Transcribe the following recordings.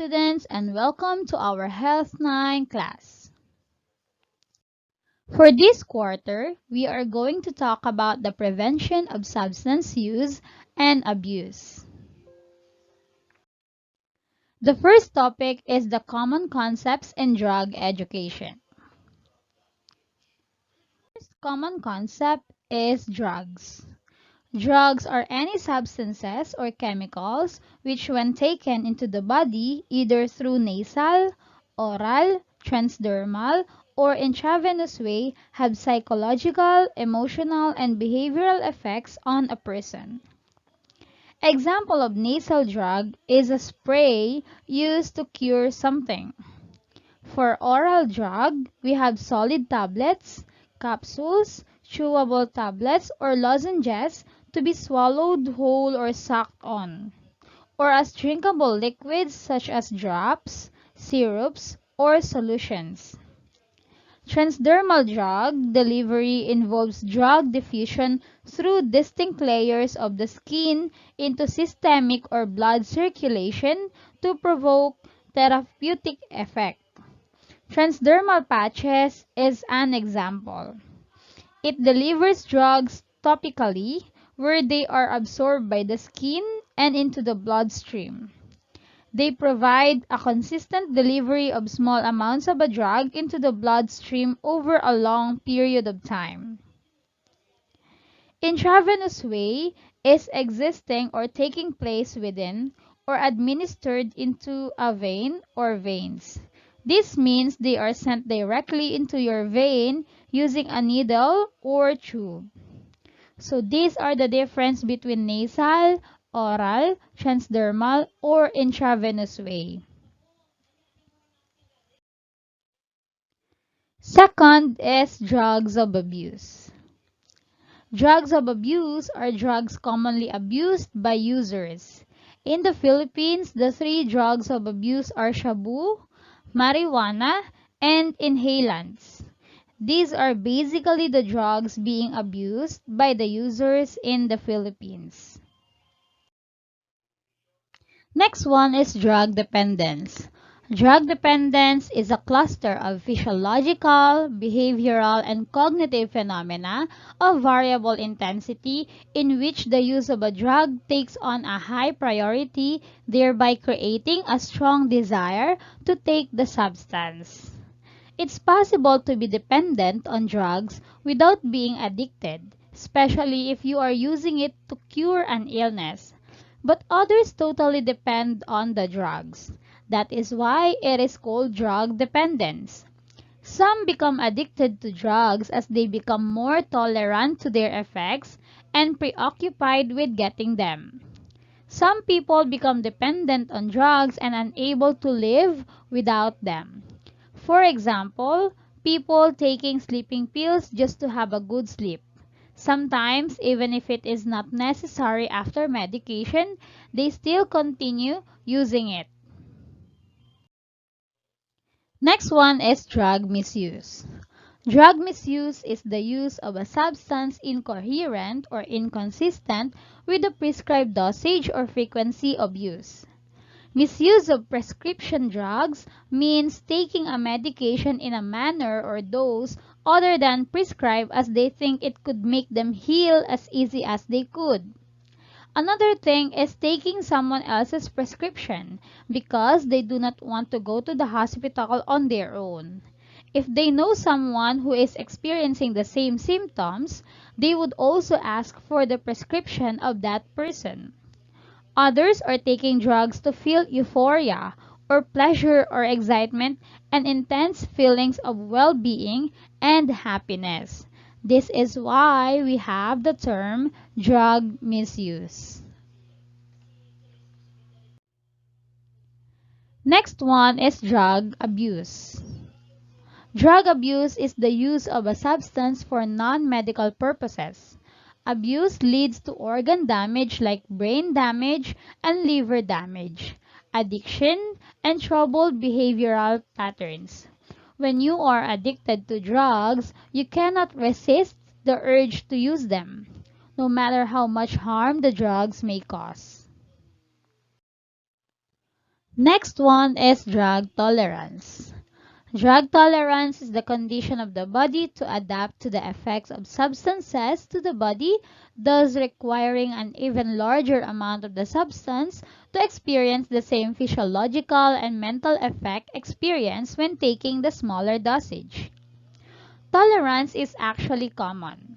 students, and welcome to our Health 9 class. For this quarter, we are going to talk about the prevention of substance use and abuse. The first topic is the common concepts in drug education. The first common concept is drugs. Drugs are any substances or chemicals which when taken into the body either through nasal, oral, transdermal, or intravenous way have psychological, emotional, and behavioral effects on a person. Example of nasal drug is a spray used to cure something. For oral drug, we have solid tablets, capsules, chewable tablets, or lozenges to be swallowed whole or sucked on, or as drinkable liquids such as drops, syrups, or solutions. Transdermal drug delivery involves drug diffusion through distinct layers of the skin into systemic or blood circulation to provoke therapeutic effect. Transdermal patches is an example. It delivers drugs topically where they are absorbed by the skin and into the bloodstream. They provide a consistent delivery of small amounts of a drug into the bloodstream over a long period of time. Intravenous way is existing or taking place within or administered into a vein or veins. This means they are sent directly into your vein using a needle or tube. So these are the difference between nasal, oral, transdermal, or intravenous way. Second is drugs of abuse. Drugs of abuse are drugs commonly abused by users. In the Philippines, the three drugs of abuse are shabu, marijuana, and inhalants. These are basically the drugs being abused by the users in the Philippines. Next one is drug dependence. Drug dependence is a cluster of physiological, behavioral, and cognitive phenomena of variable intensity in which the use of a drug takes on a high priority, thereby creating a strong desire to take the substance. It's possible to be dependent on drugs without being addicted, especially if you are using it to cure an illness. But others totally depend on the drugs. That is why it is called drug dependence. Some become addicted to drugs as they become more tolerant to their effects and preoccupied with getting them. Some people become dependent on drugs and unable to live without them. For example, people taking sleeping pills just to have a good sleep. Sometimes, even if it is not necessary after medication, they still continue using it. Next one is drug misuse. Drug misuse is the use of a substance incoherent or inconsistent with the prescribed dosage or frequency of use. Misuse of prescription drugs means taking a medication in a manner or dose other than prescribed as they think it could make them heal as easy as they could. Another thing is taking someone else's prescription because they do not want to go to the hospital on their own. If they know someone who is experiencing the same symptoms, they would also ask for the prescription of that person. Others are taking drugs to feel euphoria or pleasure or excitement and intense feelings of well-being and happiness. This is why we have the term drug misuse. Next one is drug abuse. Drug abuse is the use of a substance for non-medical purposes. Abuse leads to organ damage like brain damage and liver damage, addiction, and troubled behavioral patterns. When you are addicted to drugs, you cannot resist the urge to use them, no matter how much harm the drugs may cause. Next one is drug tolerance. Drug tolerance is the condition of the body to adapt to the effects of substances to the body, thus requiring an even larger amount of the substance to experience the same physiological and mental effect experienced when taking the smaller dosage. Tolerance is actually common.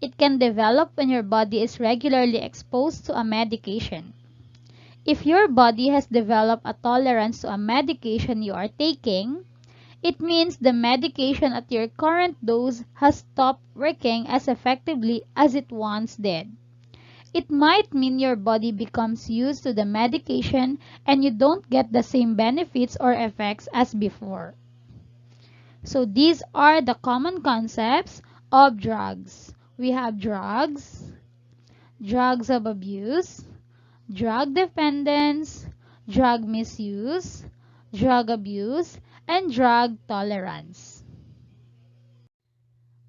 It can develop when your body is regularly exposed to a medication. If your body has developed a tolerance to a medication you are taking, it means the medication at your current dose has stopped working as effectively as it once did. It might mean your body becomes used to the medication and you don't get the same benefits or effects as before. So these are the common concepts of drugs. We have drugs, drugs of abuse, drug dependence, drug misuse, drug abuse, and drug tolerance.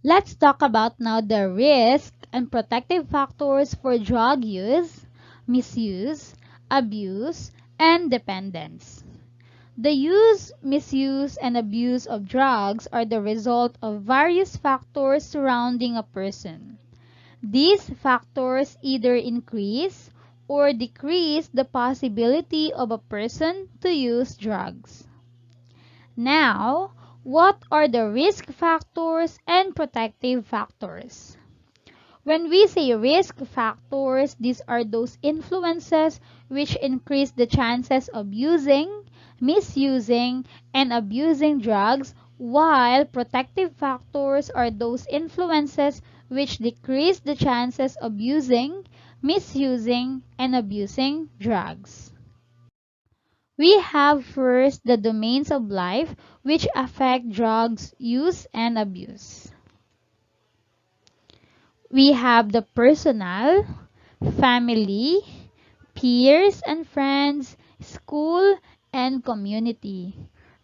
Let's talk about now the risk and protective factors for drug use, misuse, abuse, and dependence. The use, misuse, and abuse of drugs are the result of various factors surrounding a person. These factors either increase or decrease the possibility of a person to use drugs. Now, what are the risk factors and protective factors? When we say risk factors, these are those influences which increase the chances of using, misusing, and abusing drugs, while protective factors are those influences which decrease the chances of using, misusing, and abusing drugs. We have first the domains of life which affect drugs use and abuse. We have the personal, family, peers and friends, school, and community.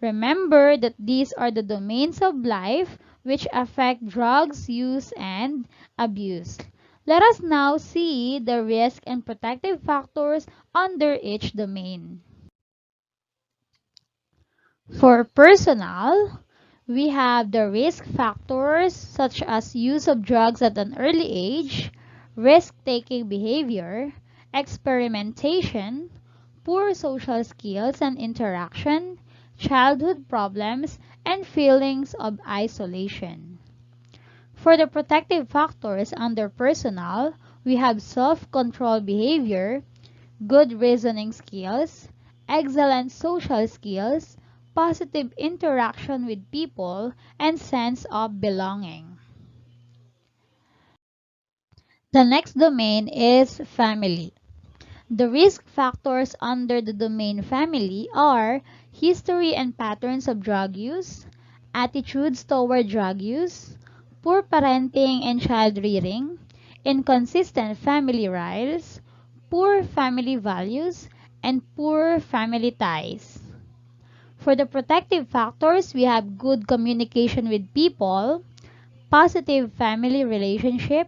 Remember that these are the domains of life which affect drugs use and abuse. Let us now see the risk and protective factors under each domain. For personal, we have the risk factors such as use of drugs at an early age, risk-taking behavior, experimentation, poor social skills and interaction, childhood problems, and feelings of isolation. For the protective factors under personal, we have self-control behavior, good reasoning skills, excellent social skills, positive interaction with people, and sense of belonging. The next domain is family. The risk factors under the domain family are history and patterns of drug use, attitudes toward drug use, poor parenting and child rearing, inconsistent family riles, poor family values, and poor family ties. For the protective factors, we have good communication with people, positive family relationship,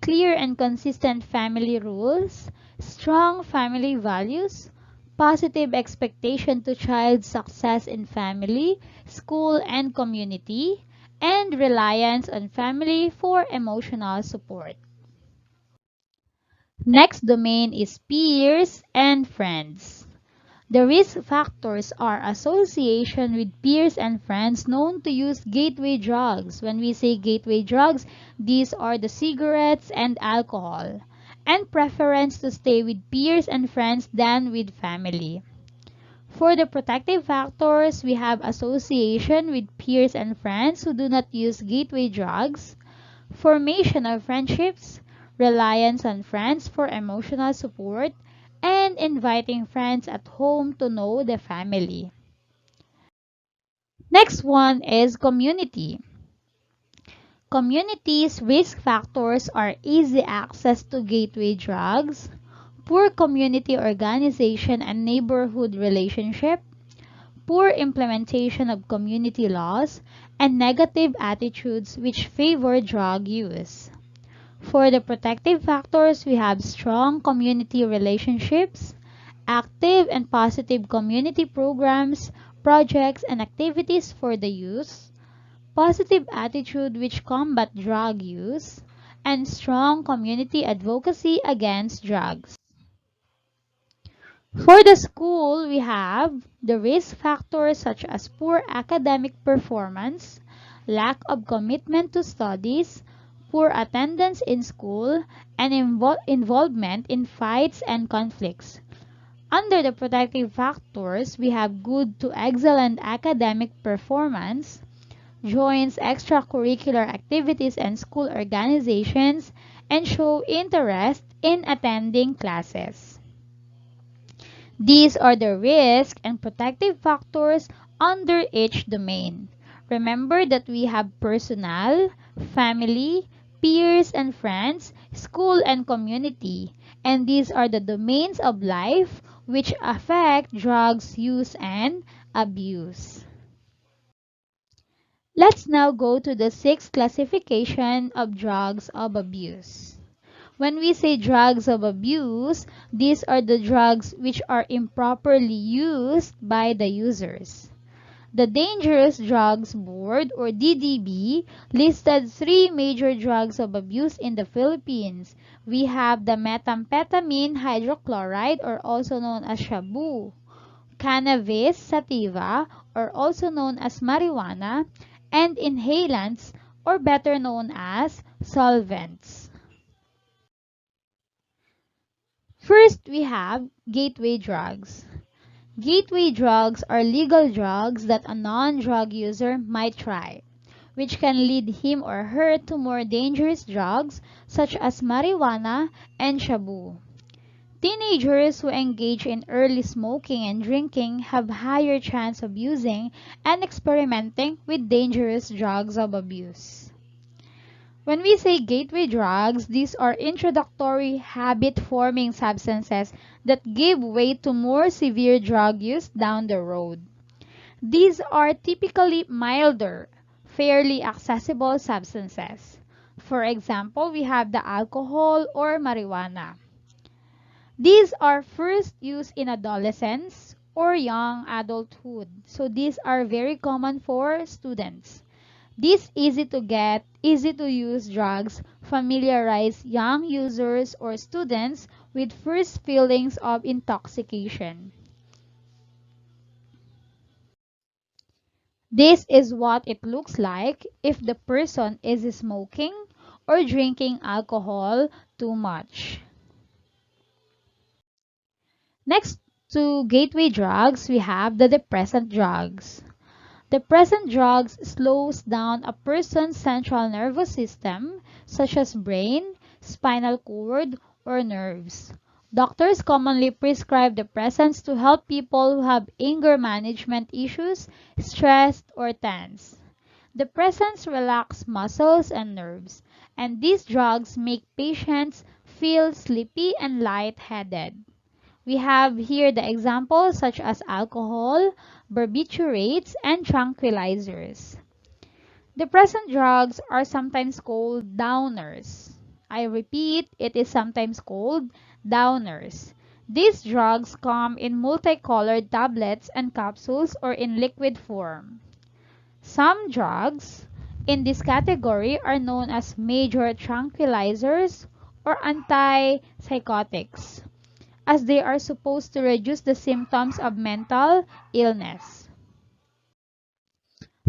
clear and consistent family rules, strong family values, positive expectation to child success in family, school, and community, and reliance on family for emotional support. Next domain is peers and friends. The risk factors are association with peers and friends known to use gateway drugs. When we say gateway drugs, these are the cigarettes and alcohol, and preference to stay with peers and friends than with family. For the protective factors, we have association with peers and friends who do not use gateway drugs, formation of friendships, reliance on friends for emotional support, and inviting friends at home to know the family. Next one is community. Community's risk factors are easy access to gateway drugs, poor community organization and neighborhood relationship, poor implementation of community laws, and negative attitudes which favor drug use. For the protective factors, we have strong community relationships, active and positive community programs, projects, and activities for the youth, positive attitude which combat drug use, and strong community advocacy against drugs. For the school, we have the risk factors such as poor academic performance, lack of commitment to studies, poor attendance in school, and involvement in fights and conflicts. Under the protective factors, we have good to excellent academic performance, joins extracurricular activities and school organizations, and show interest in attending classes. These are the risk and protective factors under each domain. Remember that we have personal, family, peers and friends, school and community, and these are the domains of life which affect drugs use and abuse. Let's now go to the sixth classification of drugs of abuse. When we say drugs of abuse, these are the drugs which are improperly used by the users. The Dangerous Drugs Board or DDB listed three major drugs of abuse in the Philippines. We have the methamphetamine hydrochloride or also known as shabu, cannabis sativa or also known as marijuana, and inhalants or better known as solvents. First, we have gateway drugs. Gateway drugs are legal drugs that a non-drug user might try, which can lead him or her to more dangerous drugs such as marijuana and shabu. Teenagers who engage in early smoking and drinking have higher chance of using and experimenting with dangerous drugs of abuse. When we say gateway drugs, these are introductory habit-forming substances that give way to more severe drug use down the road. These are typically milder, fairly accessible substances. For example, we have the alcohol or marijuana. These are first used in adolescence or young adulthood. So these are very common for students. These easy to get, easy to use drugs familiarize young users or students with first feelings of intoxication. This is what it looks like if the person is smoking or drinking alcohol too much. Next to gateway drugs, we have the depressant drugs. Depressant drugs slows down a person's central nervous system, such as brain, spinal cord, or nerves. Doctors commonly prescribe depressants to help people who have anger management issues, stressed, or tense. Depressants relax muscles and nerves, and these drugs make patients feel sleepy and lightheaded. We have here the examples such as alcohol, barbiturates, and tranquilizers. Depressant drugs are sometimes called downers. I repeat, it is sometimes called downers. These drugs come in multicolored tablets and capsules or in liquid form. Some drugs in this category are known as major tranquilizers or antipsychotics, as they are supposed to reduce the symptoms of mental illness.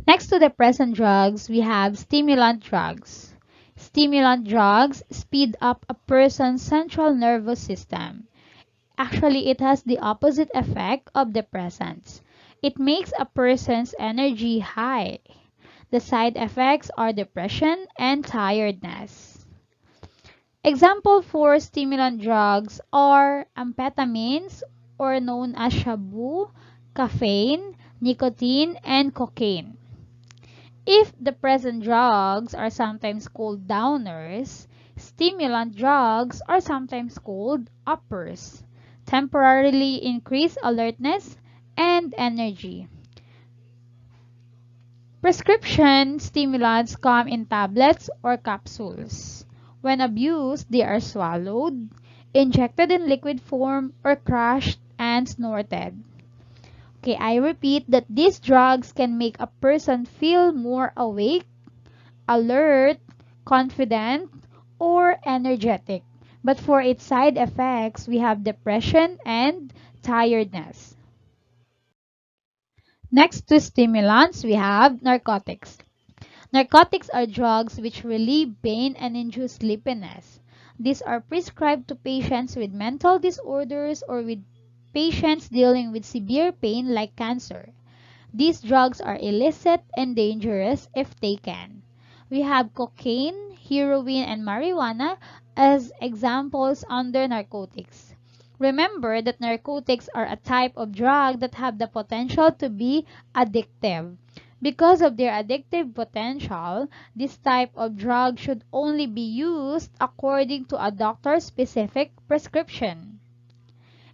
Next to depressant drugs, we have stimulant drugs. Stimulant drugs speed up a person's central nervous system. Actually, it has the opposite effect of depressants. It makes a person's energy high. The side effects are depression and tiredness. Example for stimulant drugs are amphetamines or known as shabu, caffeine, nicotine, and cocaine. If the present drugs are sometimes called downers, stimulant drugs are sometimes called uppers, temporarily increase alertness and energy. Prescription stimulants come in tablets or capsules. When abused, they are swallowed, injected in liquid form, or crushed and snorted. Okay, I repeat that these drugs can make a person feel more awake, alert, confident, or energetic. But for its side effects, we have depression and tiredness. Next to stimulants, we have narcotics. Narcotics are drugs which relieve pain and induce sleepiness. These are prescribed to patients with mental disorders or with patients dealing with severe pain like cancer. These drugs are illicit and dangerous if taken. We have cocaine, heroin, and marijuana as examples under narcotics. Remember that narcotics are a type of drug that have the potential to be addictive. Because of their addictive potential, this type of drug should only be used according to a doctor's specific prescription.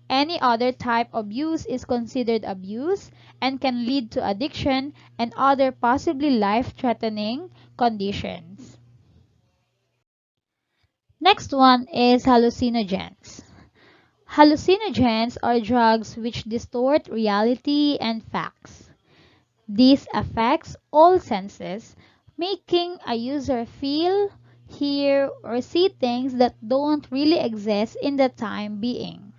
Any other type of use is considered abuse and can lead to addiction and other possibly life-threatening conditions. Next one is hallucinogens. Hallucinogens are drugs which distort reality and facts. This affects all senses, making a user feel, hear, or see things that don't really exist in the time being.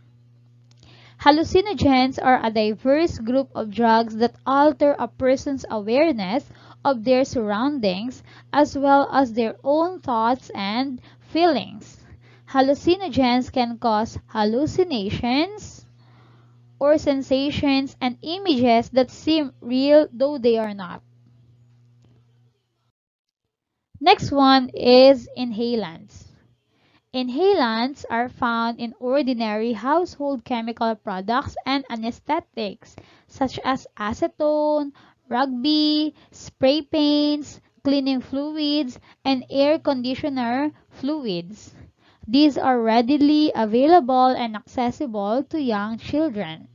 Hallucinogens are a diverse group of drugs that alter a person's awareness of their surroundings as well as their own thoughts and feelings. Hallucinogens can cause hallucinations or sensations and images that seem real though they are not. Next one is inhalants. Inhalants are found in ordinary household chemical products and anesthetics such as acetone, rugby, spray paints, cleaning fluids, and air conditioner fluids. These are readily available and accessible to young children.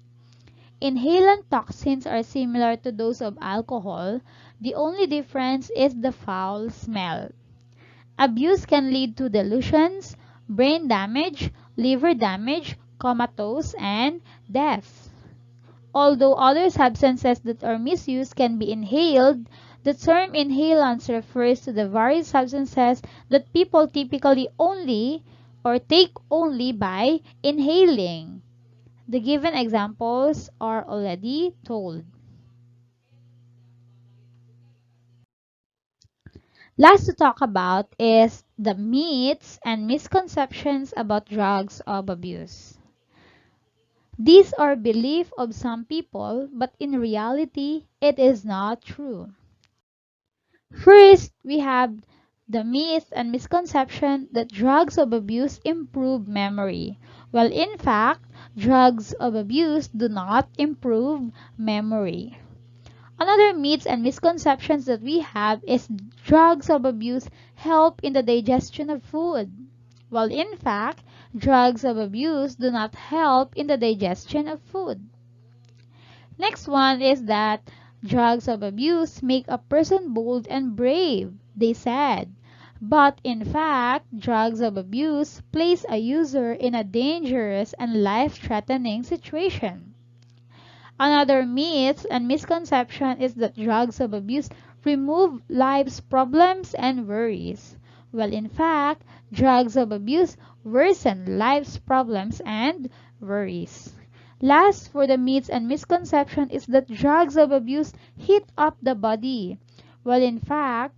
Inhalant toxins are similar to those of alcohol. The only difference is the foul smell. Abuse can lead to delusions, brain damage, liver damage, comatose, and death. Although other substances that are misused can be inhaled, the term inhalants refers to the various substances that people typically only or take only by inhaling. The given examples are already told. Last to talk about is the myths and misconceptions about drugs of abuse. These are beliefs of some people, but in reality, it is not true. First, we have the myth and misconception that drugs of abuse improve memory. Well, in fact, drugs of abuse do not improve memory. Another myths and misconceptions that we have is drugs of abuse help in the digestion of food. While in fact, drugs of abuse do not help in the digestion of food. Next one is that drugs of abuse make a person bold and brave, they said. But in fact, drugs of abuse place a user in a dangerous and life-threatening situation. Another myth and misconception is that drugs of abuse remove life's problems and worries. Well, in fact, drugs of abuse worsen life's problems and worries. Last, for the myths and misconception is that drugs of abuse heat up the body. Well, in fact,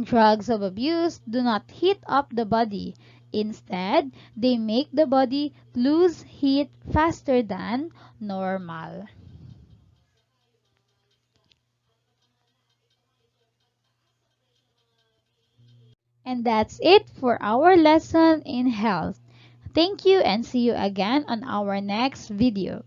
drugs of abuse do not heat up the body. Instead, they make the body lose heat faster than normal. And that's it for our lesson in health. Thank you and see you again on our next video.